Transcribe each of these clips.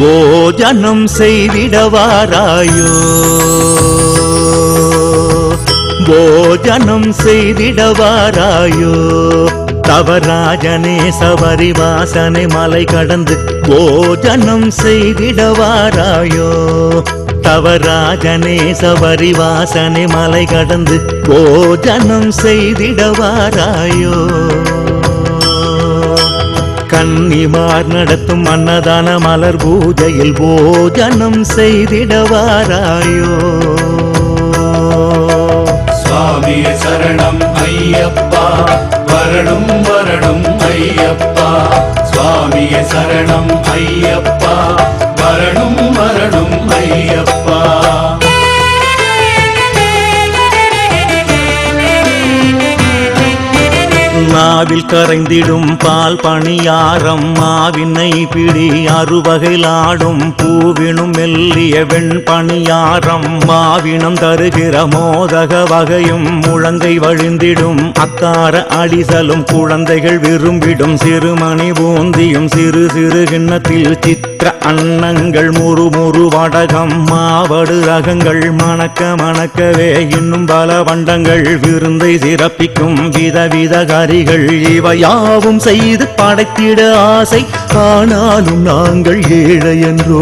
போஜனம் செய்திடவாராயோ போஜனம் செய்திடவாராயோ தவராஜனே சபரிவாசனை மலை கடந்து போஜனம் செய்திடவாராயோ தவராஜனே சபரிவாசனை மலை கடந்து போஜனம் செய்திடவாராயோ கன்னிமார் நடத்தும் அன்னதான மலர் பூஜையில் போஜனம் செய்திடவாராயோ சுவாமியே சரணம் ஐயப்பா வரணும் வரணும் ஐயப்பா சுவாமியே சரணம் ஐயப்பா வரணும் வரணும் ஐயப்பா நாவில் கரைந்திடும் பால் பணியாரம் மாவினை பிடி அறுவகையிலாடும் பூவினும் மெல்லிய வெண் பணியாரம் மாவினம் தருகிற மோதக வகையும் முழங்கை வழிந்திடும் அக்கார அடிசலும் குழந்தைகள் விரும்பிடும் சிறுமணி பூந்தியும் சிறு சிறு கிண்ணத்தில் சித்திர அன்னங்கள் முறுமுறு வடகம் மாவடு ரகங்கள் மணக்க மணக்கவே இன்னும் பல வண்டங்கள் விருந்தை சிறப்பிக்கும் விதவித கரிகள் இவையாவும் செய்து படைத்திட ஆசை ஆனாலும் நாங்கள் ஏழை என்றோ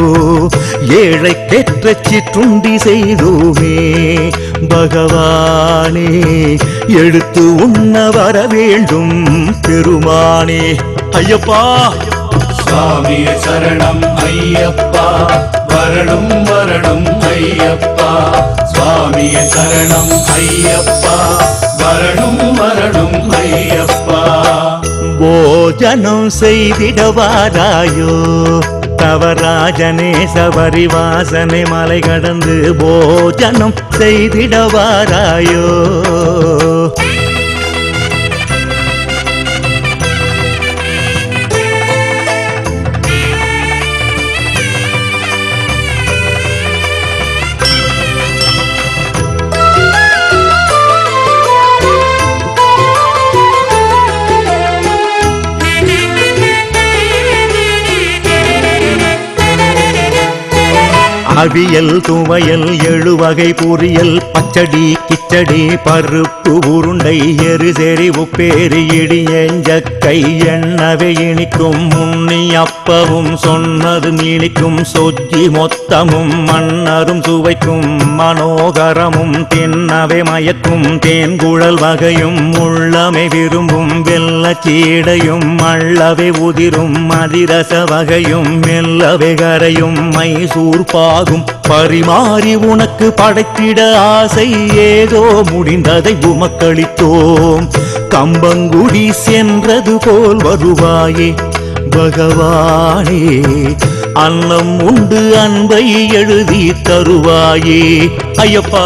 ஏழை கெற்ற சிற்றுண்டி செய்தோமே பகவானே எடுத்து உண்ண வர வேண்டும் பெருமானே ஐயப்பா சுவாமியே சரணம் ஐயப்பா வரணும் வரணும் ஐயப்பா சுவாமியே சரணம் ஐயப்பா வரணும் வரணும் ஐயப்பா போஜனம் செய்திடவாராயோ தவராஜனே சபரிவாசனை மலை கடந்து போஜனம் செய்திடவாராயோ அவியல் துவையல் எழுவகை பொரியல் பச்சடி கிச்சடி பருப்பு உருண்டை எருசெறி உப்பேரி இடியஞ்சக்கை எண்ணவே இனிக்கும் முன்னி அப்பவும் சொன்னது இனிக்கும் சொஜ்ஜி மொத்தமும் மன்னரும் சுவைக்கும் மனோகரமும் தின்னவே மயக்கும் தேன்குழல் வகையும் உள்ளமை விரும்பும் வெள்ளச்சீடையும் மள்ளவே உதிரும் மதிரச வகையும் மெல்லவே கரையும் மைசூர் பாகும் பரிமாறி உனக்கு படைத்திட ஆசை ஏதோ முடிந்ததை உமக்களித்தோம் கம்பங்குடி சென்றது போல் வருவாயே பகவானே அன்னம் உண்டு அன்பை எழுதி தருவாயே ஐயப்பா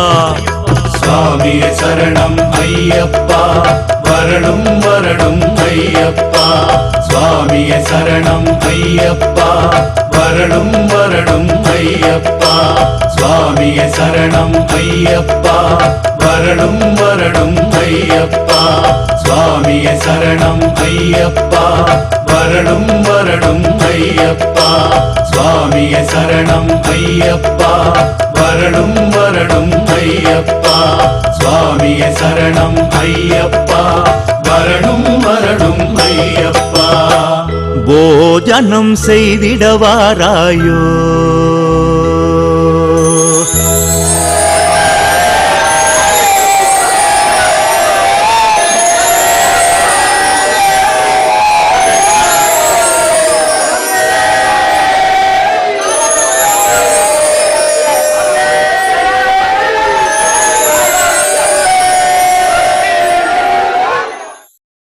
சுவாமியே சரணம் ஐயப்பா வரணும் வரணும் ஐயப்பா சுவாமியே சரணம் ஐயப்பா வரணும் வரணும் ஐயப்பா சுவாமியே சரணம் ஐயப்பா வரணும் வரணும் ஐயப்பா சுவாமியே சரணம் ஐயப்பா வரணும் வரணும் ஐயப்பா சுவாமியே சரணம் ஐயப்பா வரணும் வரணும் ஐயப்பா சுவாமியே சரணம் ஐயப்பா வரணும் வரணும் ஐயப்பா போஜனம் செய்திடவாராயோ